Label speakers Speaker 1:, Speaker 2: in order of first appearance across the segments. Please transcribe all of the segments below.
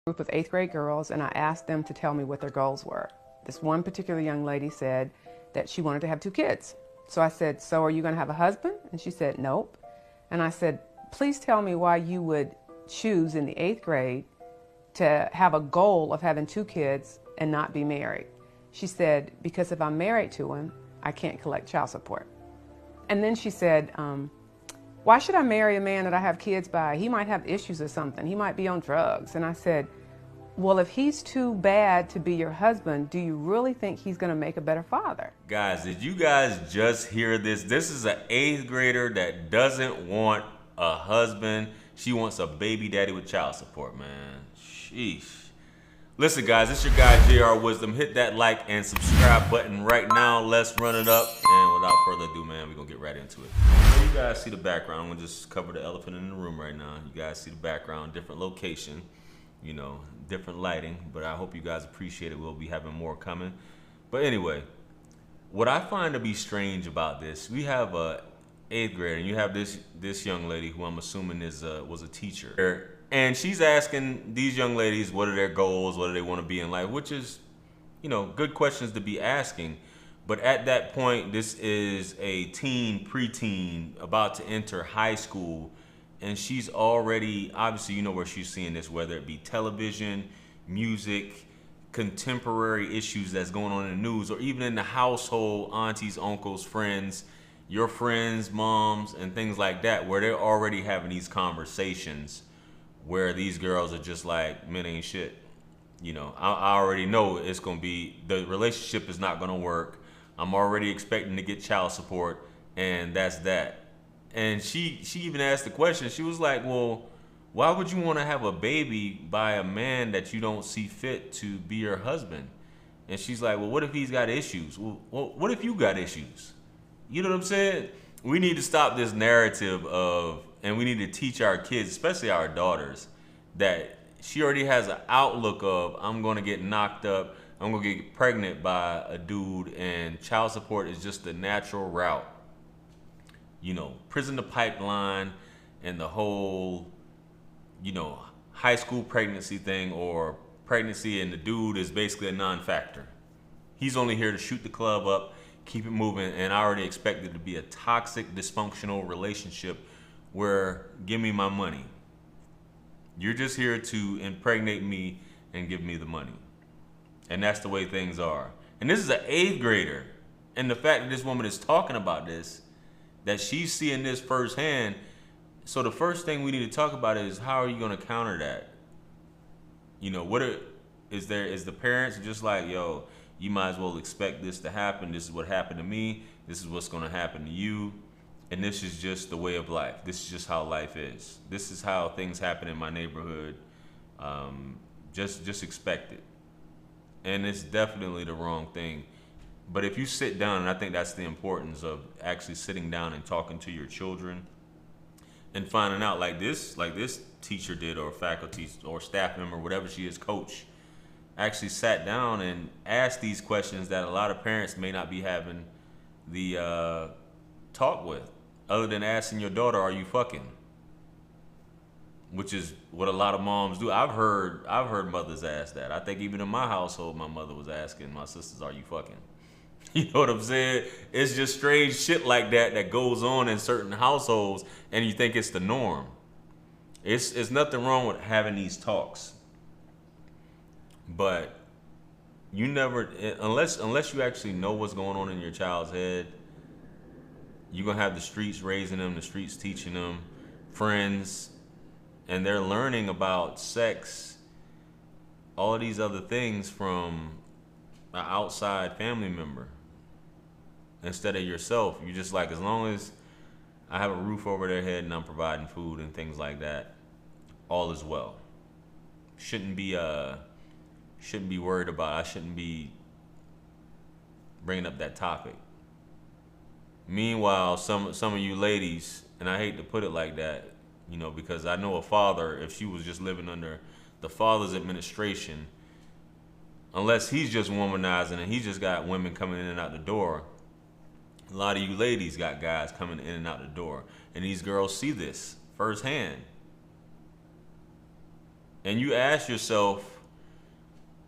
Speaker 1: Group of 8th grade girls, and I asked them to tell me what their goals were. This one particular young lady said that she wanted to have 2 kids. So I said, so are you going to have a husband? And she said, nope. And I said, please tell me why you would choose in the 8th grade to have a goal of having 2 kids and not be married. She said, because if I'm married to him, I can't collect child support. And then she said, why should I marry a man that I have kids by? He might have issues or something. He might be on drugs. And I said, well, if he's too bad to be your husband, do you really think he's going to make a better father?
Speaker 2: Guys, did you guys just hear this? This is an 8th grader that doesn't want a husband. She wants a baby daddy with child support, man. Sheesh. Listen, guys, it's your guy, JR Wisdom. Hit that like and subscribe button right now. Let's run it up. And without further ado, man, we're going to get right into it. So you guys see the background. I'm going to just cover the elephant in the room right now. You guys see the background, different location, you know, different lighting. But I hope you guys appreciate it. We'll be having more coming. But anyway, what I find to be strange about this, we have a 8th grader, and you have this young lady who I'm assuming was a teacher. And she's asking these young ladies what are their goals, what do they want to be in life, which is, you know, good questions to be asking. But at that point, this is a teen, preteen, about to enter high school, and she's already, obviously, you know where she's seeing this, whether it be television, music, contemporary issues that's going on in the news, or even in the household, aunties, uncles, friends, your friends, moms, and things like that, where they're already having these conversations where these girls are just like, men ain't shit. You know, I already know it's gonna be, the relationship is not gonna work. I'm already expecting to get child support, and that's that. And she even asked the question, she was like, well, why would you wanna have a baby by a man that you don't see fit to be your husband? And she's like, well, what if he's got issues? Well, what if you got issues? You know what I'm saying? We need to stop this narrative of, and we need to teach our kids, especially our daughters, that she already has an outlook of, I'm going to get knocked up, I'm going to get pregnant by a dude, and child support is just the natural route. You know, prison to pipeline and the whole, you know, high school pregnancy thing, or pregnancy and the dude is basically a non-factor. He's only here to shoot the club up, keep it moving, and I already expect it to be a toxic, dysfunctional relationship where, give me my money. You're just here to impregnate me and give me the money. And that's the way things are. And this is an 8th grader. And the fact that this woman is talking about this, that she's seeing this firsthand, so the first thing we need to talk about is, how are you gonna counter that? You know, is the parents just like, yo, you might as well expect this to happen. This is what happened to me. This is what's gonna happen to you. And this is just the way of life. This is just how life is. This is how things happen in my neighborhood. Just expect it. And it's definitely the wrong thing. But if you sit down, and I think that's the importance of actually sitting down and talking to your children and finding out, like this teacher did, or faculty or staff member, whatever she is, coach, actually sat down and asked these questions that a lot of parents may not be having the talk with, other than asking your daughter, are you fucking? Which is what a lot of moms do. I've heard mothers ask that. I think even in my household, my mother was asking my sisters, are you fucking? You know what I'm saying? It's just strange shit like that goes on in certain households, and you think it's the norm. It's nothing wrong with having these talks, but you never, unless you actually know what's going on in your child's head, you're gonna have the streets raising them, the streets teaching them, friends, and they're learning about sex, all of these other things from an outside family member instead of yourself. You're just like, as long as I have a roof over their head and I'm providing food and things like that, all is well. Shouldn't be worried about. I shouldn't be bringing up that topic. Meanwhile, some of you ladies, and I hate to put it like that, you know, because I know a father, if she was just living under the father's administration, unless he's just womanizing and he's just got women coming in and out the door, a lot of you ladies got guys coming in and out the door. And these girls see this firsthand. and you ask yourself,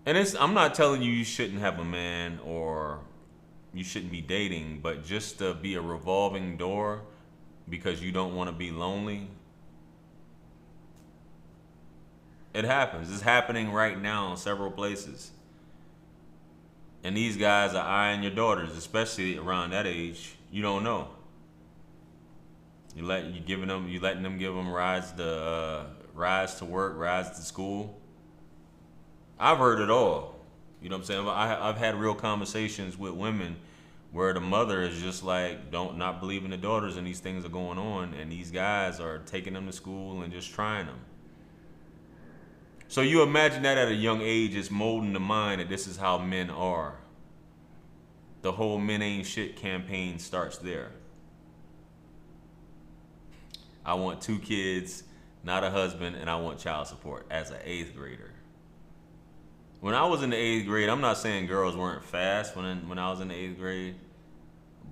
Speaker 2: and I'm not telling you shouldn't have a man or you shouldn't be dating, but just to be a revolving door because you don't want to be lonely. It happens. It's happening right now in several places. And these guys are eyeing your daughters, especially around that age. You don't know. You letting them give them rides to work, rides to school. I've heard it all. You know what I'm saying? I've had real conversations with women where the mother is just like, not believing the daughters, and these things are going on, and these guys are taking them to school and just trying them. So you imagine that at a young age, it's molding the mind that this is how men are. The whole men ain't shit campaign starts there. I want 2 kids, not a husband, and I want child support as an 8th grader. When I was in the 8th grade, I'm not saying girls weren't fast when I was in the 8th grade,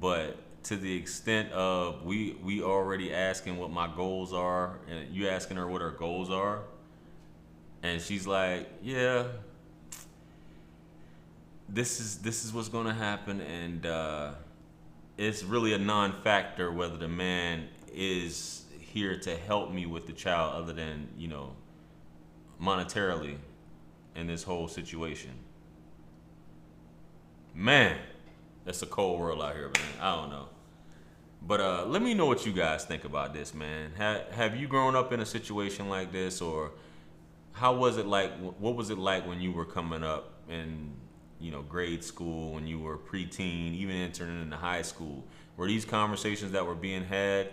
Speaker 2: but to the extent of we already asking what my goals are, and you asking her what her goals are, and she's like, yeah, this is what's gonna happen, and it's really a non-factor whether the man is here to help me with the child other than, monetarily in this whole situation. Man, that's a cold world out here, man. I don't know. But let me know what you guys think about this, man. Have you grown up in a situation like this, or how was it like? What was it like when you were coming up in, grade school, when you were preteen, even entering into high school? Were these conversations that were being had?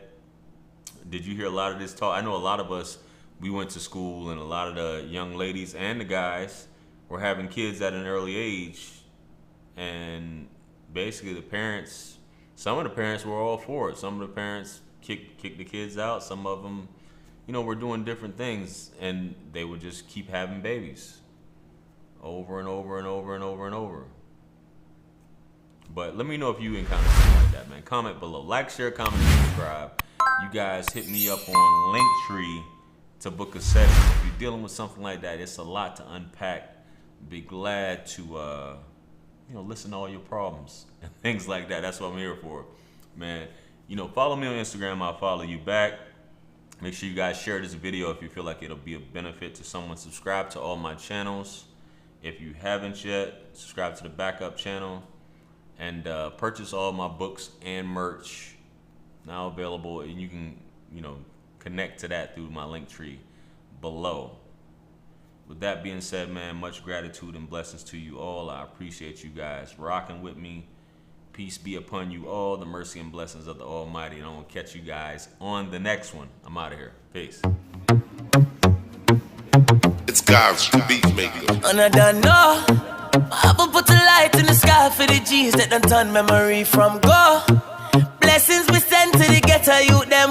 Speaker 2: Did you hear a lot of this talk? I know a lot of us, we went to school, and a lot of the young ladies and the guys were having kids at an early age, and basically some of the parents were all for it. Some of the parents kicked the kids out. Some of them, were doing different things, and they would just keep having babies over and over and over and over and over. But let me know if you encounter something like that, man. Comment below. Like, share, comment, and subscribe. You guys hit me up on Linktree to book a session. If you're dealing with something like that, it's a lot to unpack. Be glad to listen to all your problems and things like that. That's what I'm here for, man. Follow me on Instagram. I'll follow you back. Make sure you guys share this video if you feel like it'll be a benefit to someone. Subscribe to all my channels. If you haven't yet, subscribe to the backup channel, and purchase all my books and merch now available, and you can connect to that through my Linktree below. With that being said, man, much gratitude and blessings to you all. I appreciate you guys rocking with me. Peace be upon you all, the mercy and blessings of the Almighty, and I'm gonna catch you guys on the next one. I'm out of here. Peace.
Speaker 3: It's God's beat maker.
Speaker 4: And I don't know, I will put a light in the sky for the G's that done turn memory from go. Blessings we send to the ghetto youth them.